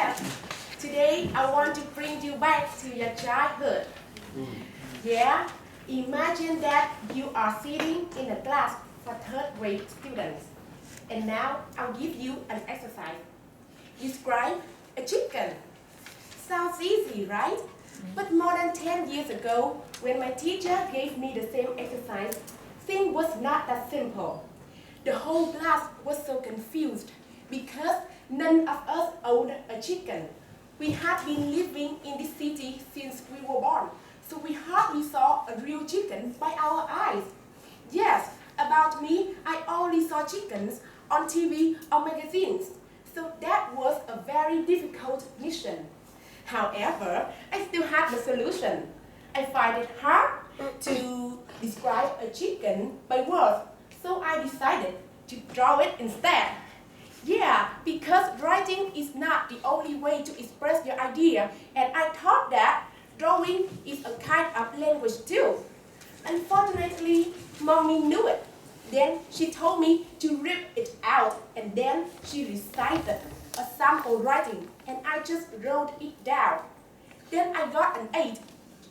Yes, today I want to bring you back to your childhood. Yeah, imagine that you are sitting in a class for third grade students. And now I'll give you an exercise. Describe a chicken. Sounds easy, right? But more than 10 years ago, when my teacher gave me the same exercise, things was not that simple. The whole class was so confused because none of us owned a chicken. We had been living in this city since we were born, so we hardly saw a real chicken by our eyes. Yes, about me, I only saw chickens on TV or magazines, so that was a very difficult mission. However, I still had the solution. I find it hard to describe a chicken by words, so I decided to draw it instead. Yeah, because writing is not the only way to express your idea, and I thought that drawing is a kind of language too. Unfortunately, Mommy knew it. Then she told me to rip it out, and then she recited a sample writing, and I just wrote it down. Then I got an 8.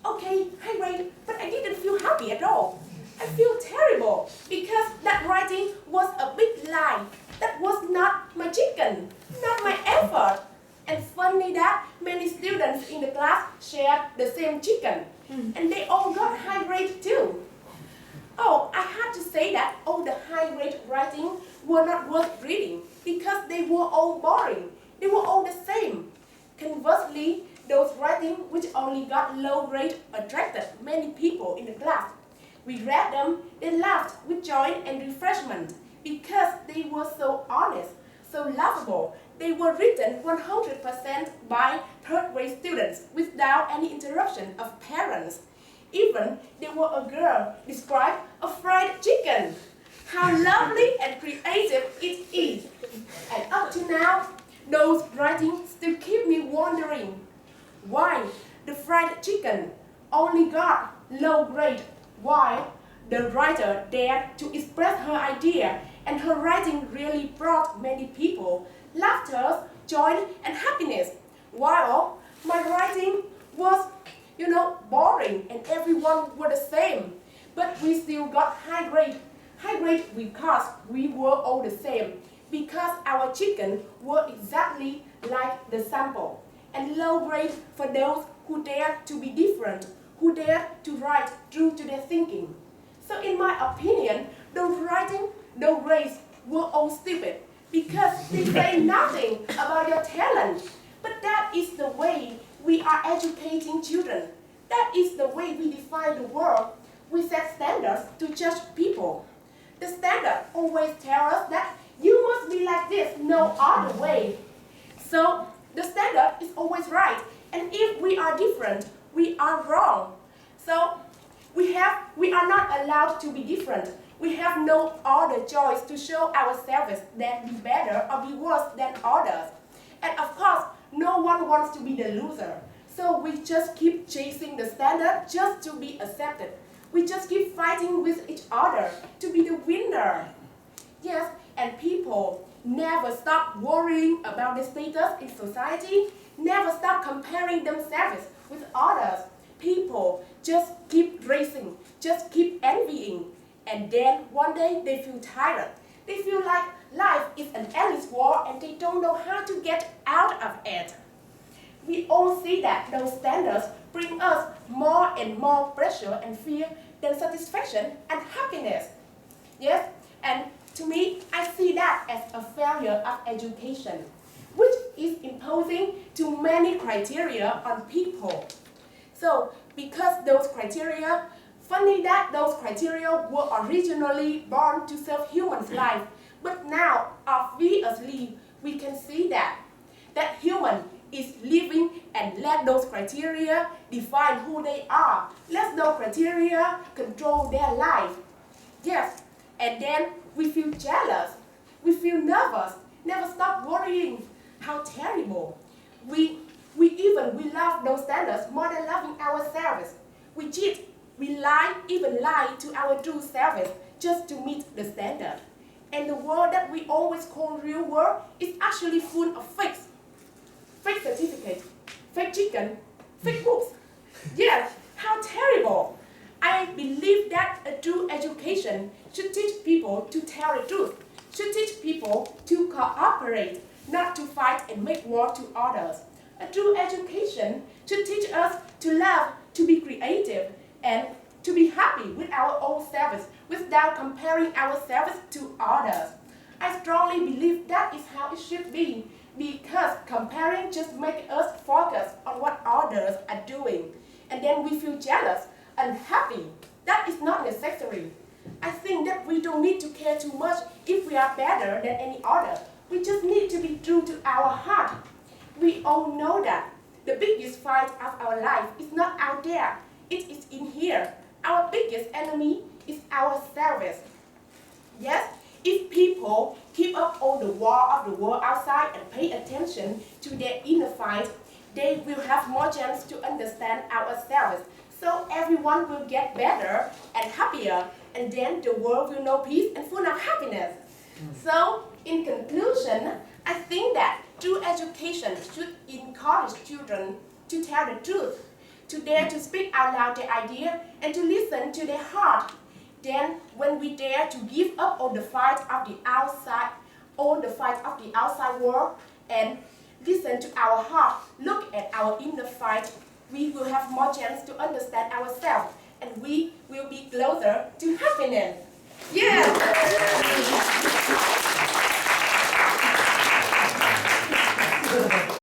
Okay, high grade, but I didn't feel happy at all. I feel terrible because that writing was a big lie. That was not my chicken, not my effort. And funny that many students in the class shared the same chicken, and they all got high grade too. Oh, I had to say that all the high grade writing were not worth reading because they were all boring. They were all the same. Conversely, those writing which only got low grade attracted many people in the class. We read them, they laughed with joy and refreshment because they were so honest, so lovable. They were written 100% by third grade students without any interruption of parents. Even there were a girl described a fried chicken. How lovely and creative it is. And up to now, those writings still keep me wondering why the fried chicken only got low grade, while the writer dared to express her idea and her writing really brought many people laughter, joy and happiness, while my writing was boring and everyone were the same. But we still got high grade. High grade because we were all the same, because our chicken were exactly like the sample. And low grade for those who dared to be different, who dared to write true to their thinking. So in my opinion, those writing, those grades were all stupid because they say nothing about your talent. But that is the way we are educating children. That is the way we define the world. We set standards to judge people. The standard always tells us that you must be like this, no other way. So the standard is always right. And if we are different, we are wrong. So we are not allowed to be different. We have no other choice to show ourselves than be better or be worse than others. And of course, no one wants to be the loser. So we just keep chasing the standard just to be accepted. We just keep fighting with each other to be the winner. Yes, and people never stop worrying about the status in society, never stop comparing themselves with others. People just keep racing, just keep envying. And then one day they feel tired. They feel like life is an endless war and they don't know how to get out of it. We all see that those standards bring us more and more pressure and fear than satisfaction and happiness. Yes, and to me, I see that as a failure of education, which is imposing too many criteria on people. So, because those criteria, funny that those criteria were originally born to serve humans' life, but now, obviously, we can see that human is living and let those criteria define who they are. Let those criteria control their life. Yes, and then we feel jealous. We feel nervous. Never stop worrying. How terrible. We love those standards more than loving ourselves. We cheat. We lie, even lie to our true selves just to meet the standard. And the world that we always call real world is actually full of fakes. Fakes second, fake books. Yes, how terrible. I believe that a true education should teach people to tell the truth, should teach people to cooperate, not to fight and make war to others. A true education should teach us to love, to be creative, and to be happy with our own selves without comparing ourselves to others. I strongly believe that is how it should be, because comparing just makes us focus on what others are doing, and then we feel jealous, unhappy. That is not necessary. I think that we don't need to care too much if we are better than any other. We just need to be true to our heart. We all know that the biggest fight of our life is not out there, it is in here. Our biggest enemy is ourselves. Yes, if people keep up on the war of the world outside and pay attention to their inner fight, they will have more chance to understand ourselves. So everyone will get better and happier, and then the world will know peace and full of happiness. So, in conclusion, I think that true education should encourage children to tell the truth, to dare to speak out loud their idea, and to listen to their heart. Then, when we dare to give up on the fight of the outside, world, and listen to our heart, look at our inner fight, we will have more chance to understand ourselves, and we will be closer to happiness. Yeah.